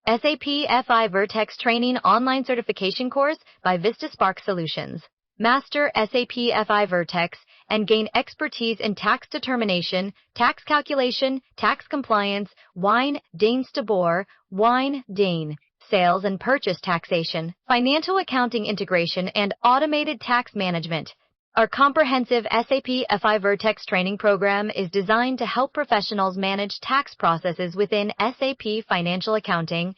SAP FI Vertex Training online certification course by Vistasparks Solutions. Master SAP FI Vertex and gain expertise in tax determination, tax calculation, tax compliance, wine, Danes-to-Boer, wine, Dane, sales and purchase taxation, financial accounting integration, and automated tax management. Our comprehensive SAP FI Vertex training program is designed to help professionals manage tax processes within SAP Financial Accounting,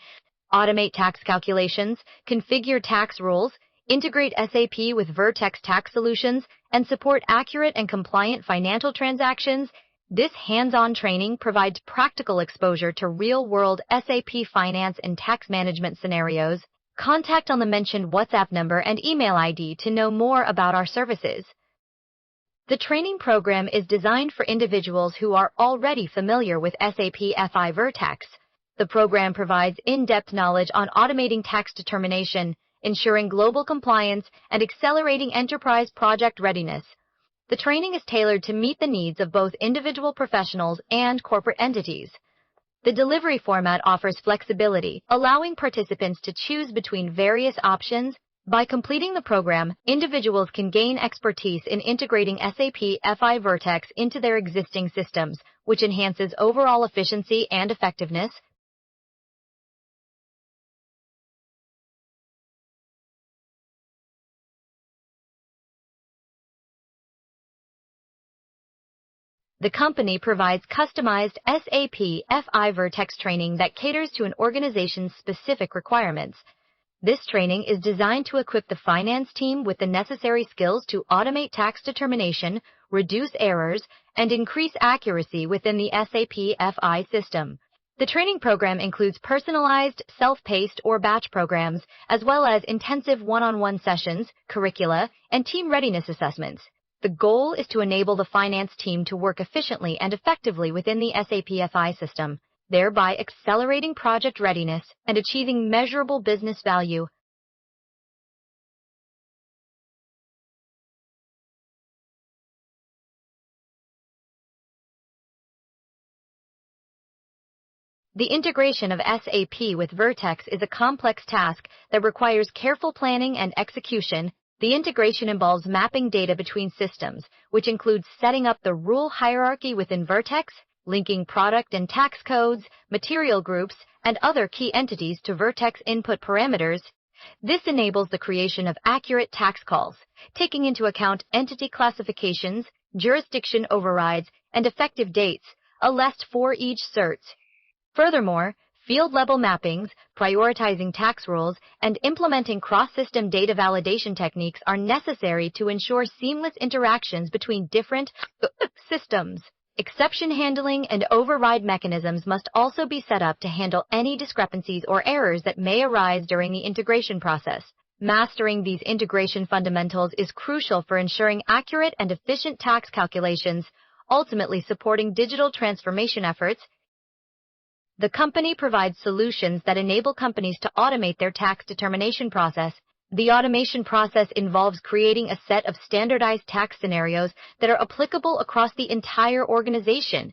automate tax calculations, configure tax rules, integrate SAP with Vertex tax solutions, and support accurate and compliant financial transactions. This hands-on training provides practical exposure to real-world SAP finance and tax management scenarios. Contact on the mentioned WhatsApp number and email ID to know more about our services. The training program is designed for individuals who are already familiar with SAP FI Vertex. The program provides in-depth knowledge on automating tax determination, ensuring global compliance, and accelerating enterprise project readiness. The training is tailored to meet the needs of both individual professionals and corporate entities. The delivery format offers flexibility, allowing participants to choose between various options. By completing the program, individuals can gain expertise in integrating SAP FI Vertex into their existing systems, which enhances overall efficiency and effectiveness. The company provides customized SAP FI Vertex training that caters to an organization's specific requirements. This training is designed to equip the finance team with the necessary skills to automate tax determination, reduce errors, and increase accuracy within the SAP FI system. The training program includes personalized, self-paced, or batch programs, as well as intensive one-on-one sessions, curricula, and team readiness assessments. The goal is to enable the finance team to work efficiently and effectively within the SAP FI system, thereby accelerating project readiness and achieving measurable business value. The integration of SAP with Vertex is a complex task that requires careful planning and execution. The integration involves mapping data between systems, which includes setting up the rule hierarchy within Vertex, linking product and tax codes, material groups, and other key entities to Vertex input parameters. This enables the creation of accurate tax calls, taking into account entity classifications, jurisdiction overrides, and effective dates, a list for each certs. Furthermore, field-level mappings, prioritizing tax rules, and implementing cross-system data validation techniques are necessary to ensure seamless interactions between different systems. Exception handling and override mechanisms must also be set up to handle any discrepancies or errors that may arise during the integration process. Mastering these integration fundamentals is crucial for ensuring accurate and efficient tax calculations, ultimately supporting digital transformation efforts. The company provides solutions that enable companies to automate their tax determination process. The automation process involves creating a set of standardized tax scenarios that are applicable across the entire organization.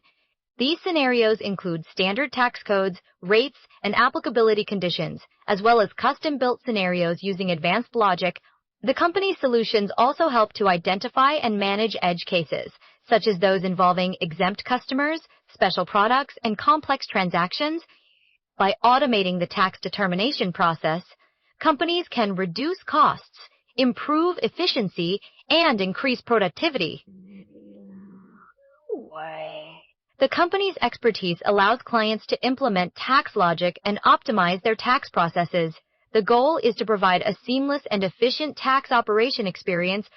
These scenarios include standard tax codes, rates, and applicability conditions, as well as custom-built scenarios using advanced logic. The company's solutions also help to identify and manage edge cases, such as those involving exempt customers, special products, and complex transactions. By automating the tax determination process, companies can reduce costs, improve efficiency, and increase productivity. The company's expertise allows clients to implement tax logic and optimize their tax processes. The goal is to provide a seamless and efficient tax operation experience.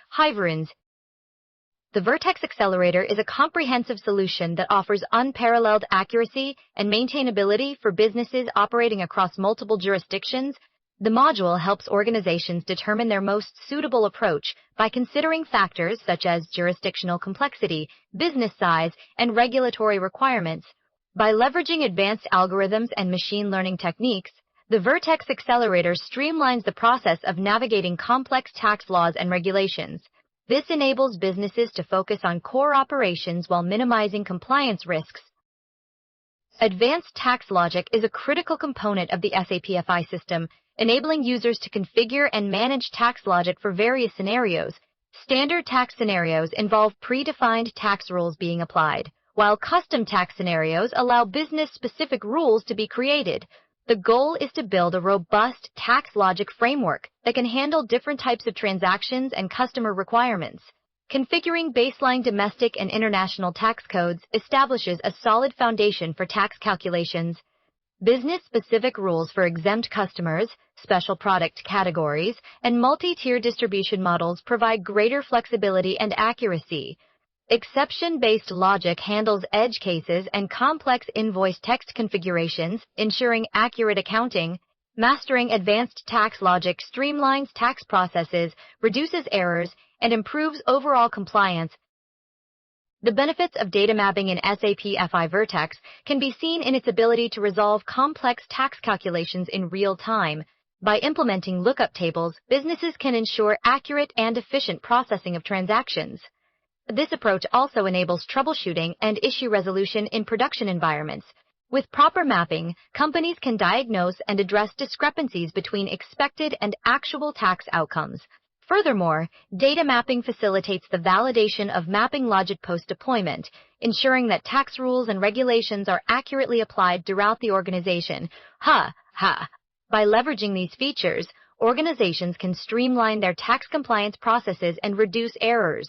The Vertex Accelerator is a comprehensive solution that offers unparalleled accuracy and maintainability for businesses operating across multiple jurisdictions. The module helps organizations determine their most suitable approach by considering factors such as jurisdictional complexity, business size, and regulatory requirements. By leveraging advanced algorithms and machine learning techniques, the Vertex Accelerator streamlines the process of navigating complex tax laws and regulations. This enables businesses to focus on core operations while minimizing compliance risks. Advanced tax logic is a critical component of the SAP FI system, enabling users to configure and manage tax logic for various scenarios. Standard tax scenarios involve predefined tax rules being applied, while custom tax scenarios allow business-specific rules to be created. The goal is to build a robust tax logic framework that can handle different types of transactions and customer requirements. Configuring baseline domestic and international tax codes establishes a solid foundation for tax calculations. Business-specific rules for exempt customers, special product categories, and multi-tier distribution models provide greater flexibility and accuracy. Exception-based logic handles edge cases and complex invoice text configurations, ensuring accurate accounting. Mastering advanced tax logic streamlines tax processes, reduces errors, and improves overall compliance. The benefits of data mapping in SAP FI Vertex can be seen in its ability to resolve complex tax calculations in real time. By implementing lookup tables, businesses can ensure accurate and efficient processing of transactions. This approach also enables troubleshooting and issue resolution in production environments. With proper mapping, companies can diagnose and address discrepancies between expected and actual tax outcomes. Furthermore, data mapping facilitates the validation of mapping logic post-deployment, ensuring that tax rules and regulations are accurately applied throughout the organization. By leveraging these features, organizations can streamline their tax compliance processes and reduce errors.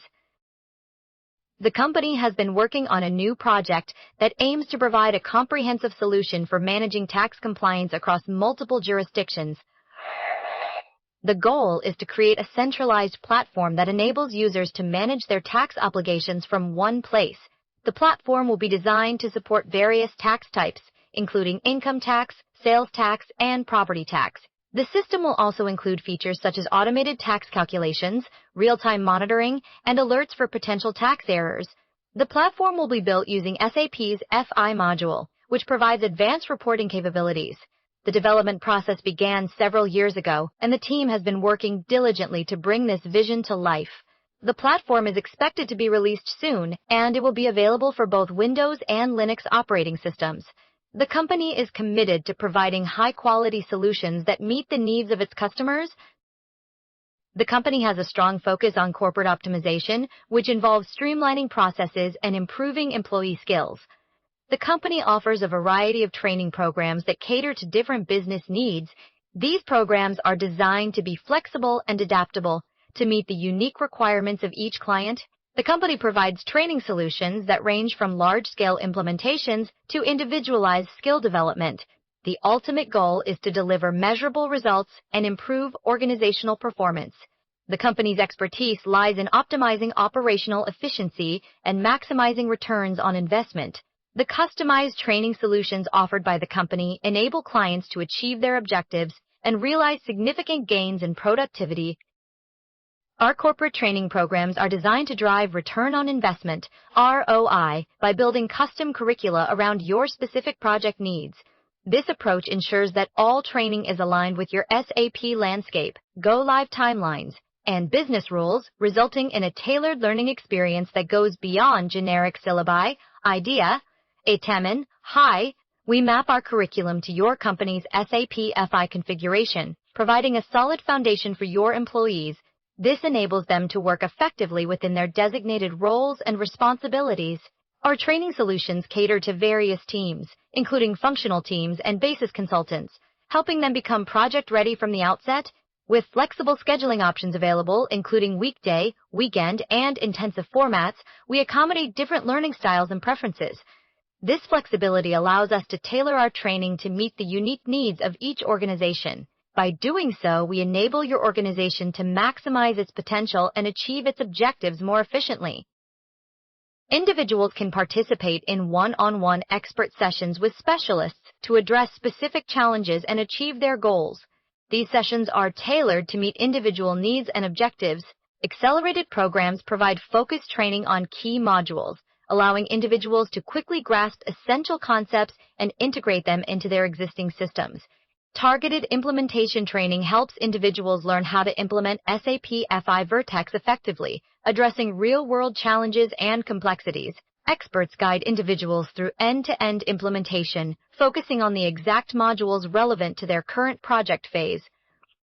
The company has been working on a new project that aims to provide a comprehensive solution for managing tax compliance across multiple jurisdictions. The goal is to create a centralized platform that enables users to manage their tax obligations from one place. The platform will be designed to support various tax types, including income tax, sales tax, and property tax. The system will also include features such as automated tax calculations, real-time monitoring, and alerts for potential tax errors. The platform will be built using SAP's FI module, which provides advanced reporting capabilities. The development process began several years ago, and the team has been working diligently to bring this vision to life. The platform is expected to be released soon, and it will be available for both Windows and Linux operating systems. The company is committed to providing high-quality solutions that meet the needs of its customers. The company has a strong focus on corporate optimization, which involves streamlining processes and improving employee skills. The company offers a variety of training programs that cater to different business needs. These programs are designed to be flexible and adaptable to meet the unique requirements of each client. The company provides training solutions that range from large-scale implementations to individualized skill development. The ultimate goal is to deliver measurable results and improve organizational performance. The company's expertise lies in optimizing operational efficiency and maximizing returns on investment. The customized training solutions offered by the company enable clients to achieve their objectives and realize significant gains in productivity. Our corporate training programs are designed to drive return on investment, ROI, by building custom curricula around your specific project needs. This approach ensures that all training is aligned with your SAP landscape, go-live timelines, and business rules, resulting in a tailored learning experience that goes beyond generic syllabi, idea, atamen, hi. We map our curriculum to your company's SAP FI configuration, providing a solid foundation for your employees. This enables them to work effectively within their designated roles and responsibilities. Our training solutions cater to various teams, including functional teams and basis consultants, helping them become project-ready from the outset. With flexible scheduling options available, including weekday, weekend, and intensive formats, we accommodate different learning styles and preferences. This flexibility allows us to tailor our training to meet the unique needs of each organization. By doing so, we enable your organization to maximize its potential and achieve its objectives more efficiently. Individuals can participate in one-on-one expert sessions with specialists to address specific challenges and achieve their goals. These sessions are tailored to meet individual needs and objectives. Accelerated programs provide focused training on key modules, allowing individuals to quickly grasp essential concepts and integrate them into their existing systems. Targeted implementation training helps individuals learn how to implement SAP FI Vertex effectively, addressing real-world challenges and complexities. Experts guide individuals through end-to-end implementation, focusing on the exact modules relevant to their current project phase.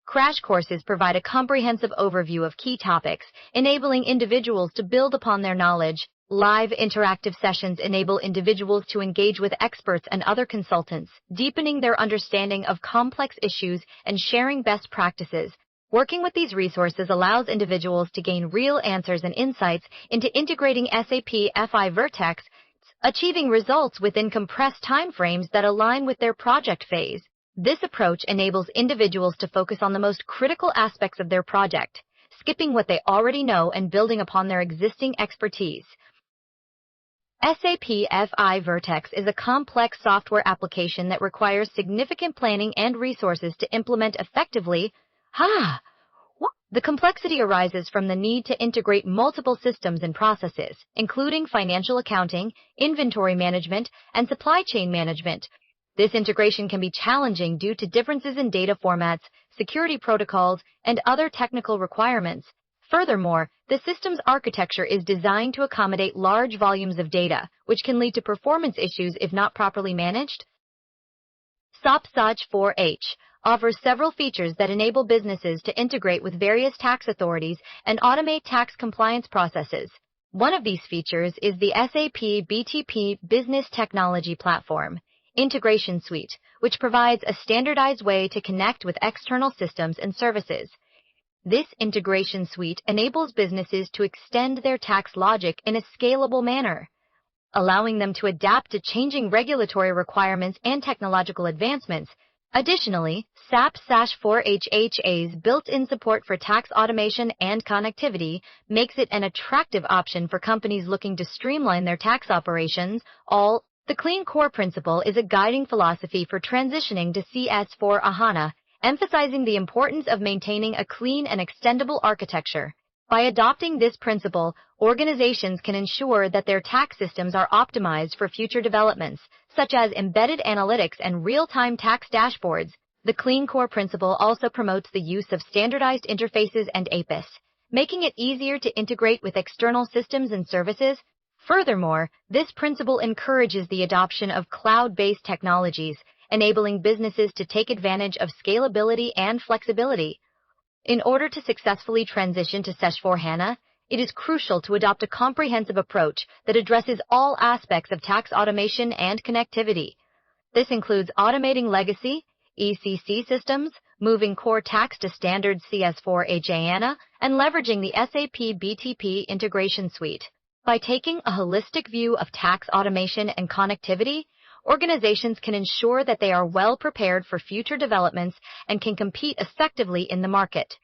Crash courses provide a comprehensive overview of key topics, enabling individuals to build upon their knowledge. Live interactive sessions enable individuals to engage with experts and other consultants, deepening their understanding of complex issues and sharing best practices. Working with these resources allows individuals to gain real answers and insights into integrating SAP FI Vertex, achieving results within compressed timeframes that align with their project phase. This approach enables individuals to focus on the most critical aspects of their project, skipping what they already know and building upon their existing expertise. SAP FI Vertex is a complex software application that requires significant planning and resources to implement effectively. The complexity arises from the need to integrate multiple systems and processes, including financial accounting, inventory management, and supply chain management. This integration can be challenging due to differences in data formats, security protocols, and other technical requirements. Furthermore, the system's architecture is designed to accommodate large volumes of data, which can lead to performance issues if not properly managed. SAP FI 4H offers several features that enable businesses to integrate with various tax authorities and automate tax compliance processes. One of these features is the SAP BTP Business Technology Platform Integration Suite, which provides a standardized way to connect with external systems and services. This integration suite enables businesses to extend their tax logic in a scalable manner, allowing them to adapt to changing regulatory requirements and technological advancements. Additionally, SAP FI 4H's built-in support for tax automation and connectivity makes it an attractive option for companies looking to streamline their tax operations. The Clean Core principle is a guiding philosophy for transitioning to CS/4HANA, emphasizing the importance of maintaining a clean and extendable architecture. By adopting this principle, organizations can ensure that their tax systems are optimized for future developments, such as embedded analytics and real-time tax dashboards. The Clean Core principle also promotes the use of standardized interfaces and APIs, making it easier to integrate with external systems and services. Furthermore, this principle encourages the adoption of cloud-based technologies, enabling businesses to take advantage of scalability and flexibility. In order to successfully transition to S/4HANA, it is crucial to adopt a comprehensive approach that addresses all aspects of tax automation and connectivity. This includes automating legacy ECC systems, moving core tax to standard CS/4HANA, and leveraging the SAP BTP Integration Suite. By taking a holistic view of tax automation and connectivity, organizations can ensure that they are well prepared for future developments and can compete effectively in the market.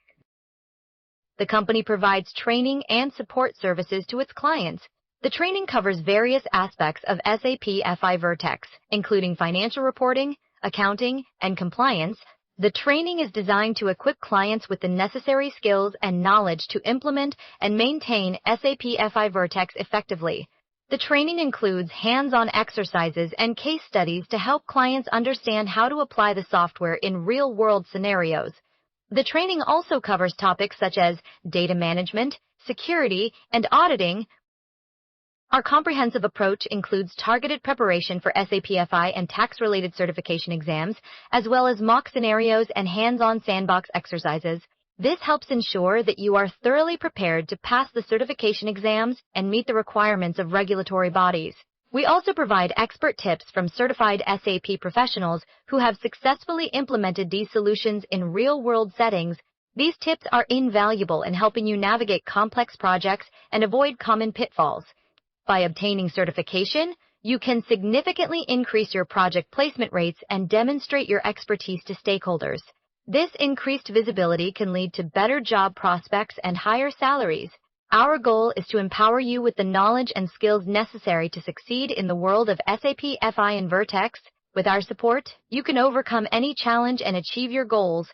The company provides training and support services to its clients. The training covers various aspects of SAP FI Vertex, including financial reporting, accounting, and compliance. The training is designed to equip clients with the necessary skills and knowledge to implement and maintain SAP FI Vertex effectively. The training includes hands-on exercises and case studies to help clients understand how to apply the software in real-world scenarios. The training also covers topics such as data management, security, and auditing. Our comprehensive approach includes targeted preparation for SAP FI and tax-related certification exams, as well as mock scenarios and hands-on sandbox exercises. This helps ensure that you are thoroughly prepared to pass the certification exams and meet the requirements of regulatory bodies. We also provide expert tips from certified SAP professionals who have successfully implemented these solutions in real-world settings. These tips are invaluable in helping you navigate complex projects and avoid common pitfalls. By obtaining certification, you can significantly increase your project placement rates and demonstrate your expertise to stakeholders. This increased visibility can lead to better job prospects and higher salaries. Our goal is to empower you with the knowledge and skills necessary to succeed in the world of SAP FI and Vertex. With our support, you can overcome any challenge and achieve your goals.